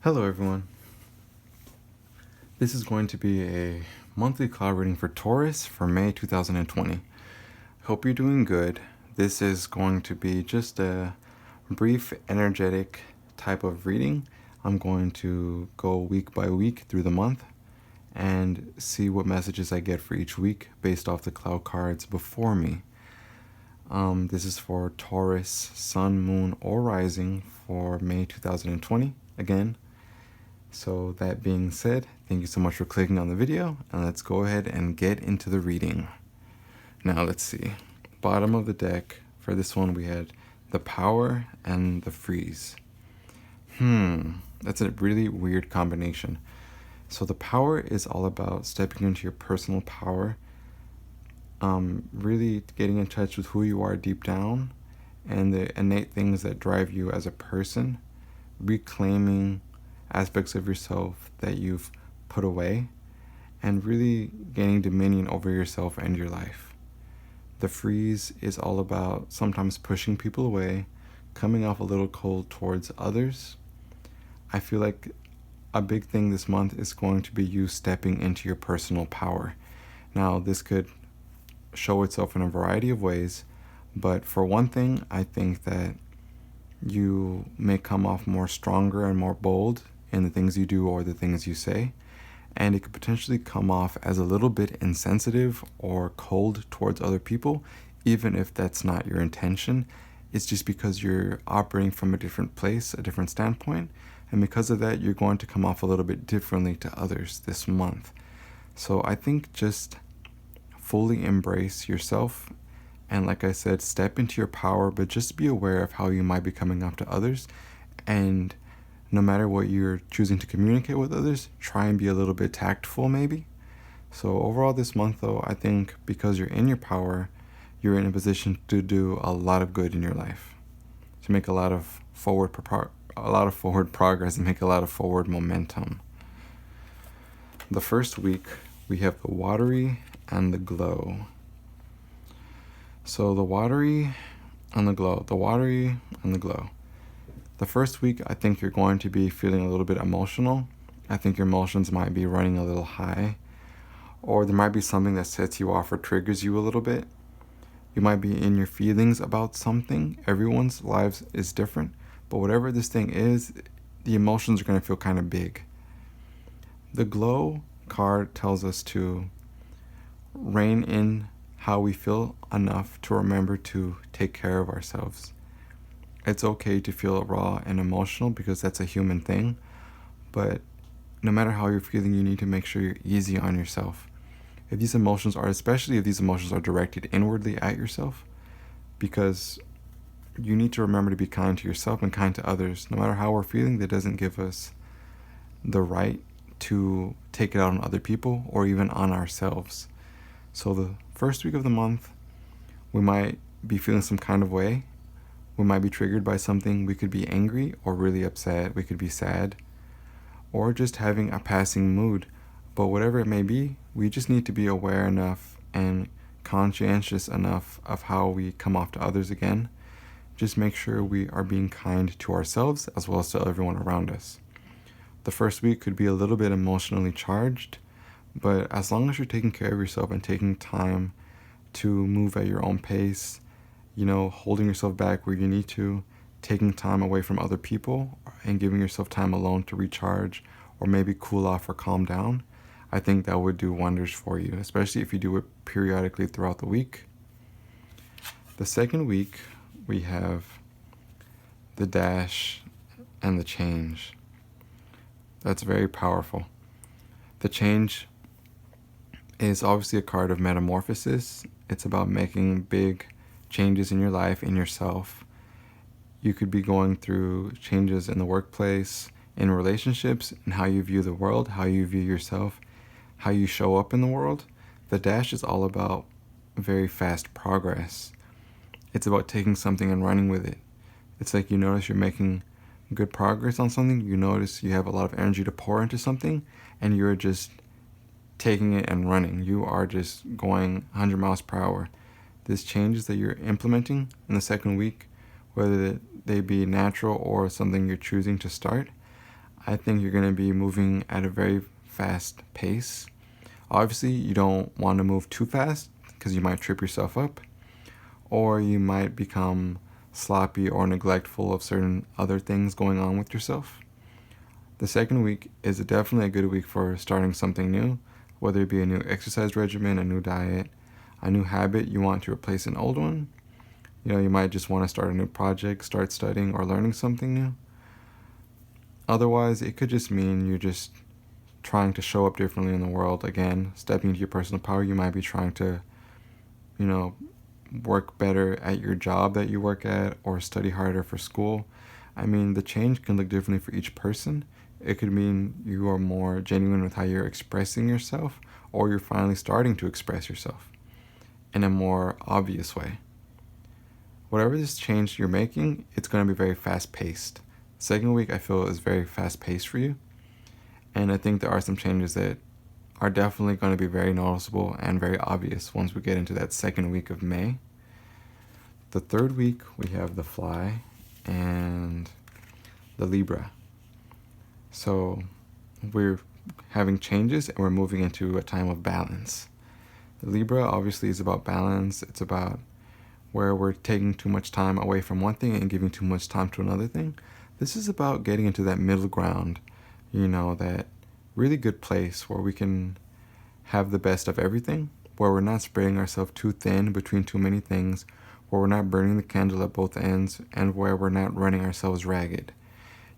Hello everyone. This is going to be a monthly cloud reading for Taurus for May 2020. Hope you're doing good. This is going to be just a brief, energetic type of reading. I'm going to go week by week through the month and see what messages I get for each week based off the cloud cards before me. This is for Taurus, Sun, Moon, or Rising for May 2020. Again, so that being said, thank you so much for clicking on the video, and let's go ahead and get into the reading. Now let's see. Bottom of the deck, for this one we had the Power and the Freeze. That's a really weird combination. So the Power is all about stepping into your personal power, really getting in touch with who you are deep down and the innate things that drive you as a person, reclaiming aspects of yourself that you've put away, and really gaining dominion over yourself and your life. The Freeze is all about sometimes pushing people away, coming off a little cold towards others. I feel like a big thing this month is going to be you stepping into your personal power. Now, this could show itself in a variety of ways, but for one thing, I think that you may come off more stronger and more bold in the things you do or the things you say, and it could potentially come off as a little bit insensitive or cold towards other people, even if that's not your intention. It's just because you're operating from a different place, a different standpoint, and because of that, you're going to come off a little bit differently to others this month. So I think just fully embrace yourself, and like I said, step into your power, but just be aware of how you might be coming off to others. And no matter what you're choosing to communicate with others, try and be a little bit tactful maybe. So overall this month though, I think because you're in your power, you're in a position to do a lot of good in your life, to make a lot of forward progress and make a lot of forward momentum. The first week we have the Watery and the Glow. So the Watery and the Glow, the Watery and the Glow. The first week, I think you're going to be feeling a little bit emotional. I think your emotions might be running a little high, or there might be something that sets you off or triggers you a little bit. You might be in your feelings about something. Everyone's lives is different, but whatever this thing is, the emotions are going to feel kind of big. The Glow card tells us to rein in how we feel enough to remember to take care of ourselves. It's okay to feel raw and emotional because that's a human thing, but no matter how you're feeling, you need to make sure you're easy on yourself. Especially if these emotions are directed inwardly at yourself, because you need to remember to be kind to yourself and kind to others. No matter how we're feeling, that doesn't give us the right to take it out on other people or even on ourselves. So the first week of the month, we might be feeling some kind of way. We might be triggered by something. We could be angry or really upset. We could be sad or just having a passing mood. But whatever it may be, we just need to be aware enough and conscientious enough of how we come off to others again. Just make sure we are being kind to ourselves as well as to everyone around us. The first week could be a little bit emotionally charged, but as long as you're taking care of yourself and taking time to move at your own pace, holding yourself back where you need to, taking time away from other people and giving yourself time alone to recharge or maybe cool off or calm down, I think that would do wonders for you, especially if you do it periodically throughout the week. The second week, we have the Dash and the Change. That's very powerful. The Change is obviously a card of metamorphosis. It's about making big changes in your life, in yourself. You could be going through changes in the workplace, in relationships, and how you view the world, how you view yourself, how you show up in the world. The Dash is all about very fast progress. It's about taking something and running with it. It's like you notice you're making good progress on something, you notice you have a lot of energy to pour into something, and you're just taking it and running. You are just going 100 miles per hour. These changes that you're implementing in the second week, whether they be natural or something you're choosing to start, I think you're going to be moving at a very fast pace. Obviously, you don't want to move too fast because you might trip yourself up, or you might become sloppy or neglectful of certain other things going on with yourself. The second week is definitely a good week for starting something new, whether it be a new exercise regimen, a new diet, a new habit you want to replace an old one. You might just want to start a new project, start studying or learning something new. Otherwise, it could just mean you're just trying to show up differently in the world. Again, stepping into your personal power. You might be trying to, work better at your job that you work at or study harder for school. I mean, the change can look differently for each person. It could mean you are more genuine with how you're expressing yourself, or you're finally starting to express yourself in a more obvious way. Whatever this change you're making, it's going to be very fast-paced. Second week, I feel, is very fast-paced for you. And I think there are some changes that are definitely going to be very noticeable and very obvious once we get into that second week of May. The third week, we have the Fly and the Libra. So we're having changes and we're moving into a time of balance. The Libra obviously is about balance. It's about where we're taking too much time away from one thing and giving too much time to another thing. This is about getting into that middle ground, that really good place where we can have the best of everything, where we're not spreading ourselves too thin between too many things, where we're not burning the candle at both ends, and where we're not running ourselves ragged.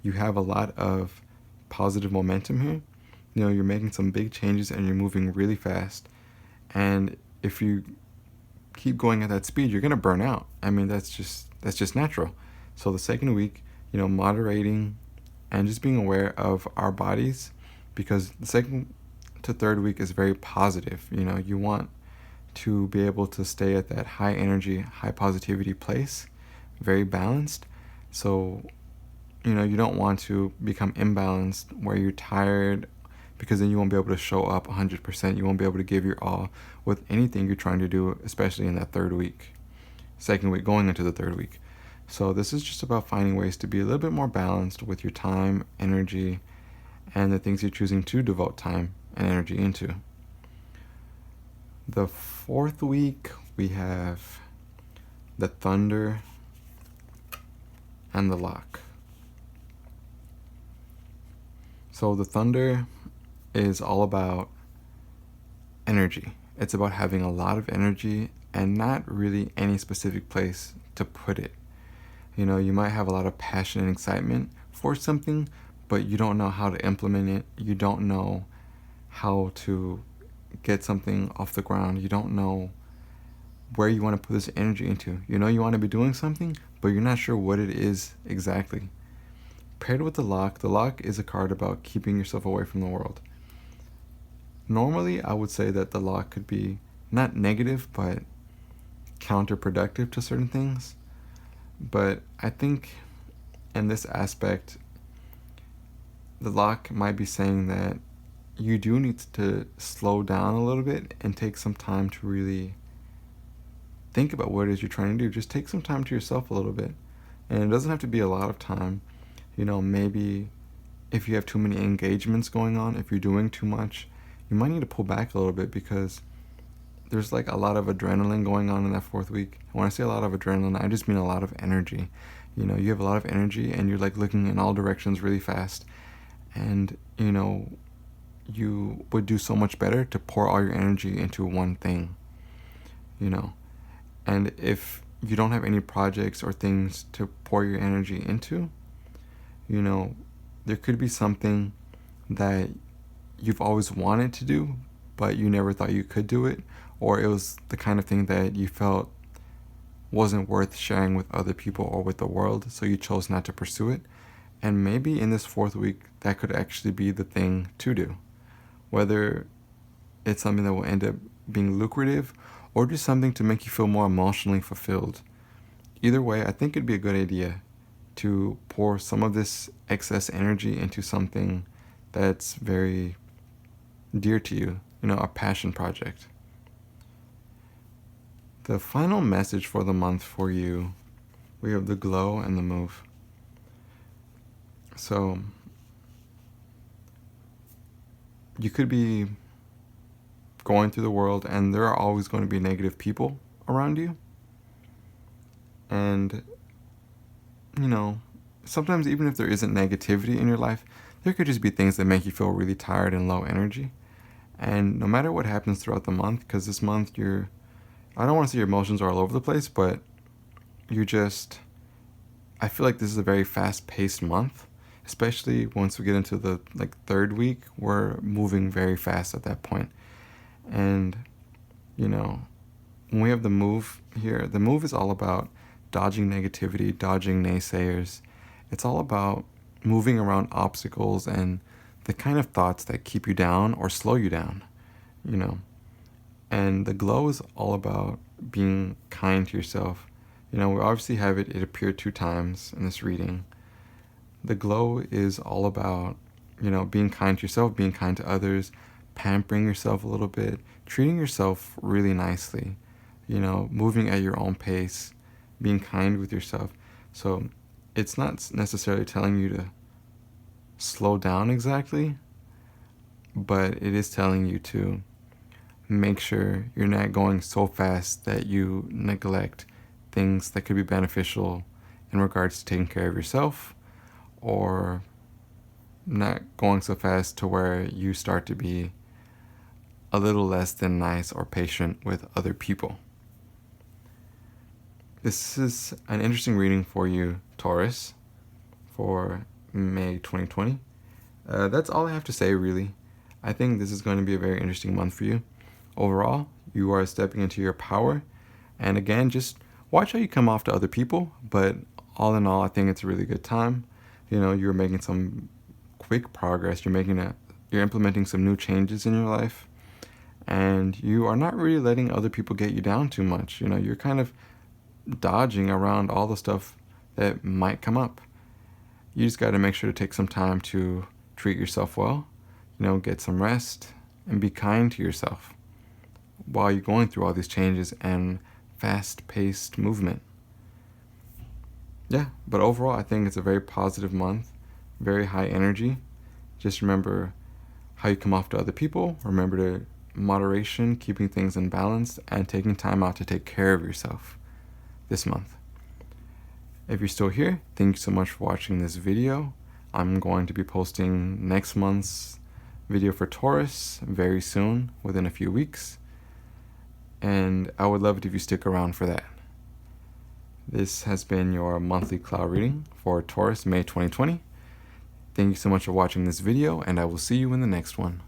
You have a lot of positive momentum here. You're making some big changes and you're moving really fast. And if you keep going at that speed, you're going to burn out. I mean, that's just natural. So the second week, moderating and just being aware of our bodies, because the second to third week is very positive. You want to be able to stay at that high energy, high positivity place, very balanced. So, you don't want to become imbalanced where you're tired, because then you won't be able to show up 100%. You won't be able to give your all with anything you're trying to do, especially in that third week, second week, going into the third week. So this is just about finding ways to be a little bit more balanced with your time, energy, and the things you're choosing to devote time and energy into. The fourth week, we have the Thunder and the Lock. So the Thunder is all about energy. It's about having a lot of energy and not really any specific place to put it. You might have a lot of passion and excitement for something, but you don't know how to implement it. You don't know how to get something off the ground. You don't know where you want to put this energy into. You want to be doing something, but you're not sure what it is exactly. Paired with the Lock is a card about keeping yourself away from the world. Normally, I would say that the Lock could be not negative, but counterproductive to certain things. But I think in this aspect, the Lock might be saying that you do need to slow down a little bit and take some time to really think about what it is you're trying to do. Just take some time to yourself a little bit. And it doesn't have to be a lot of time. Maybe if you have too many engagements going on, if you're doing too much, you might need to pull back a little bit, because there's like a lot of adrenaline going on in that fourth week. When I say a lot of adrenaline, I just mean a lot of energy. You have a lot of energy and you're like looking in all directions really fast. And, you would do so much better to pour all your energy into one thing, And if you don't have any projects or things to pour your energy into, there could be something that you've always wanted to do, but you never thought you could do it, or it was the kind of thing that you felt wasn't worth sharing with other people or with the world, so you chose not to pursue it. And maybe in this fourth week, that could actually be the thing to do. Whether it's something that will end up being lucrative or just something to make you feel more emotionally fulfilled. Either way, I think it'd be a good idea to pour some of this excess energy into something that's very dear to you, a passion project. The final message for the month for you, we have the Glow and the Move. So you could be going through the world and there are always going to be negative people around you. And, you know, sometimes even if there isn't negativity in your life, there could just be things that make you feel really tired and low energy. And no matter what happens throughout the month, because this month I don't want to say your emotions are all over the place, but I feel like this is a very fast-paced month, especially once we get into the third week. We're moving very fast at that point. And, when we have the move here, the move is all about dodging negativity, dodging naysayers. It's all about moving around obstacles and the kind of thoughts that keep you down or slow you down, And the glow is all about being kind to yourself. We obviously have it appeared 2 times in this reading. The glow is all about, being kind to yourself, being kind to others, pampering yourself a little bit, treating yourself really nicely, moving at your own pace, being kind with yourself. So it's not necessarily telling you to slow down exactly, but it is telling you to make sure you're not going so fast that you neglect things that could be beneficial in regards to taking care of yourself, or not going so fast to where you start to be a little less than nice or patient with other people. This is an interesting reading for you, Taurus, for May 2020. That's all I have to say, really. I think this is going to be a very interesting month for you. Overall, you are stepping into your power. And again, just watch how you come off to other people. But all in all, I think it's a really good time. You're making some quick progress. You're implementing some new changes in your life. And you are not really letting other people get you down too much. You're kind of dodging around all the stuff that might come up. You just got to make sure to take some time to treat yourself well, get some rest, and be kind to yourself while you're going through all these changes and fast-paced movement. Yeah, but overall, I think it's a very positive month, very high energy. Just remember how you come off to other people. Remember to moderation, keeping things in balance, and taking time out to take care of yourself this month. If you're still here, thank you so much for watching this video. I'm going to be posting next month's video for Taurus very soon, within a few weeks. And I would love it if you stick around for that. This has been your monthly Clow reading for Taurus, May 2020. Thank you so much for watching this video, and I will see you in the next one.